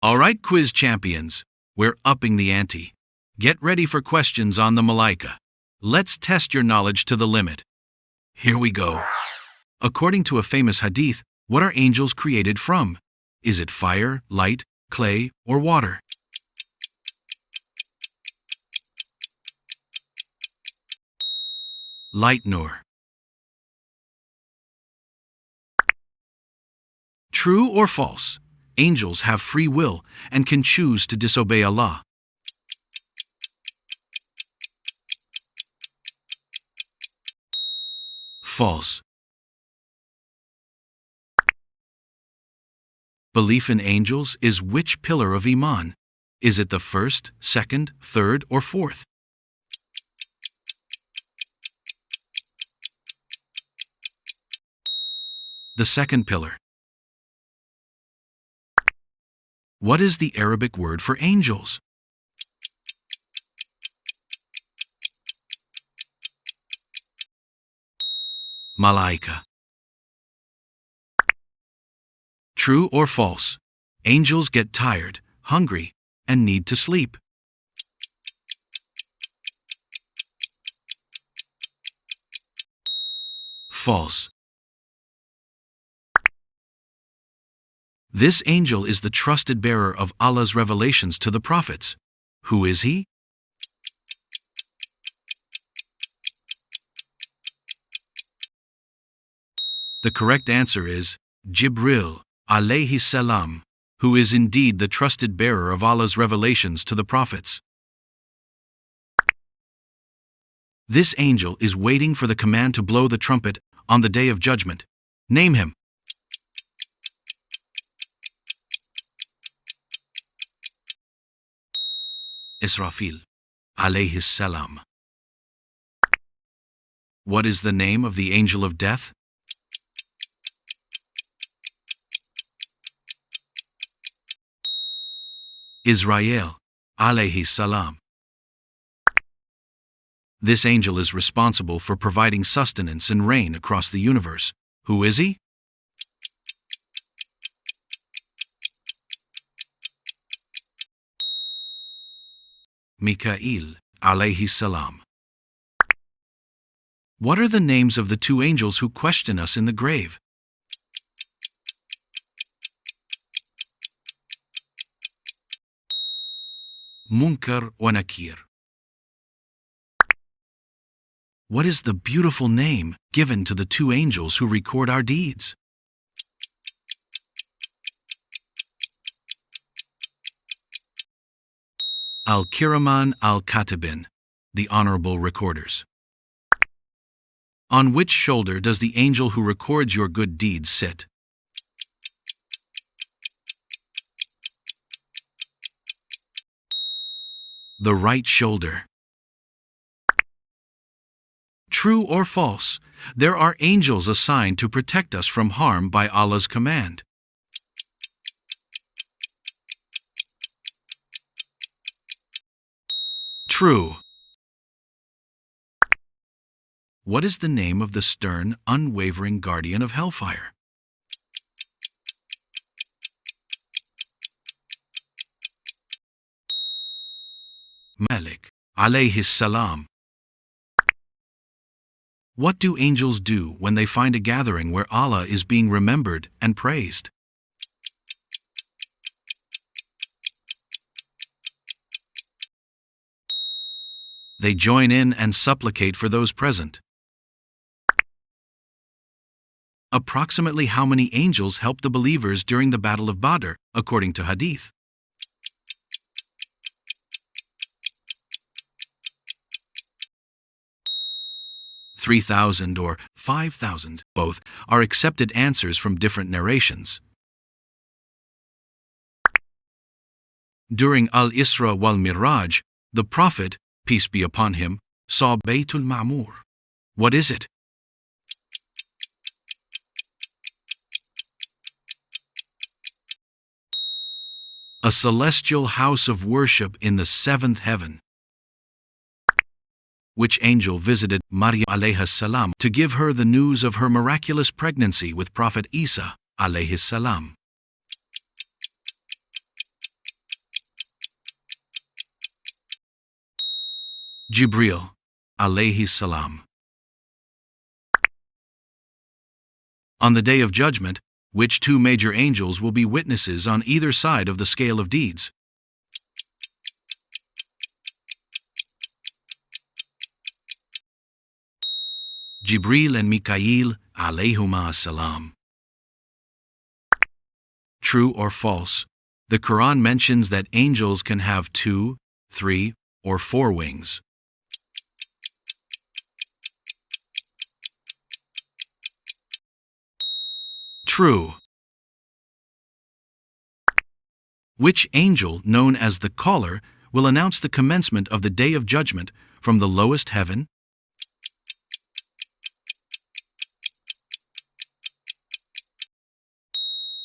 Alright, quiz champions, we're upping the ante. Get ready for questions on the Malaikah. Let's test your knowledge to the limit. Here we go. According to a famous hadith, what are angels created from? Is it fire, light, clay, or water? Light Nur. True or false? Angels have free will and can choose to disobey Allah. False. Belief in angels is which pillar of Iman? Is it the first, second, third, or fourth? The second pillar. What is the Arabic word for angels? Malaikah. True or false? Angels get tired, hungry, and need to sleep. False. This angel is the trusted bearer of Allah's revelations to the prophets. Who is he? The correct answer is Jibril, alayhi salam, who is indeed the trusted bearer of Allah's revelations to the prophets. This angel is waiting for the command to blow the trumpet on the Day of Judgment. Name him. Israfil, alayhi salam. What is the name of the angel of death? Azrael, alayhi salam. This angel is responsible for providing sustenance and rain across the universe. Who is he? Mikail, alayhi salam. What are the names of the two angels who question us in the grave? Munkar and Nakir. What is the beautiful name given to the two angels who record our deeds? Al-Kiraman Al-Katibin, the honourable recorders. On which shoulder does the angel who records your good deeds sit? The right shoulder. True or false? There are angels assigned to protect us from harm by Allah's command. True. What is the name of the stern, unwavering guardian of hellfire? Malik, alayhi salam. What do angels do when they find a gathering where Allah is being remembered and praised? They join in and supplicate for those present. Approximately how many angels helped the believers during the Battle of Badr, according to Hadith? "3,000 or 5,000, both are accepted answers from different narrations. During Al-Isra wal-Miraj, the Prophet, peace be upon him, saw Baytul Ma'mur. What is it? A celestial house of worship in the seventh heaven. Which angel visited Maryam alayhi salam to give her the news of her miraculous pregnancy with Prophet Isa alayhi salam? Jibril, alayhi salam. On the Day of Judgment, which two major angels will be witnesses on either side of the scale of deeds? Jibril and Mikail, alayhuma salam. True or false? The Quran mentions that angels can have 2, 3, or 4 wings. True. Which angel, known as the caller, will announce the commencement of the Day of Judgment from the lowest heaven?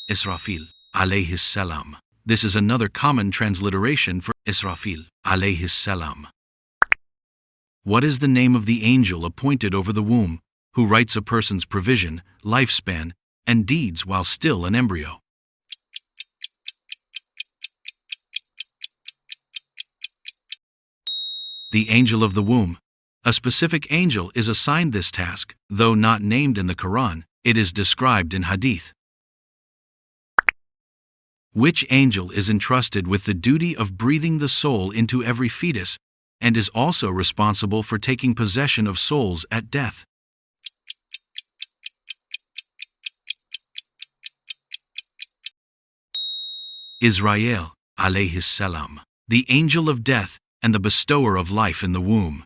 Israfil, alayhi salam. This is another common transliteration for Israfil, alayhi salam. What is the name of the angel appointed over the womb, who writes a person's provision, lifespan, and deeds while still an embryo? The angel of the womb. A specific angel is assigned this task, though not named in the Quran, it is described in Hadith. Which angel is entrusted with the duty of breathing the soul into every fetus, and is also responsible for taking possession of souls at death? Azrael, alayhi salam, the angel of death and the bestower of life in the womb.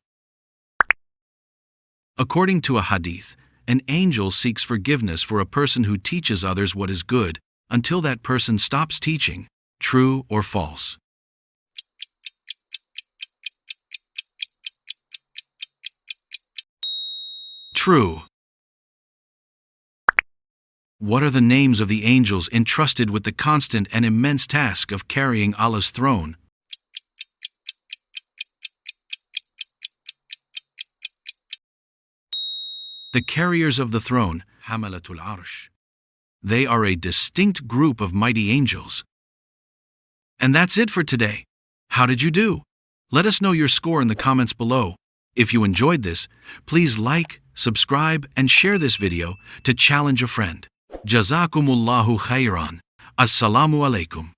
According to a hadith, an angel seeks forgiveness for a person who teaches others what is good, until that person stops teaching. True or false? True. What are the names of the angels entrusted with the constant and immense task of carrying Allah's throne? The carriers of the throne, Hamalatul Arsh. They are a distinct group of mighty angels. And that's it for today. How did you do? Let us know your score in the comments below. If you enjoyed this, please like, subscribe, and share this video to challenge a friend. Jazakumullahu khairan. Assalamu alaikum.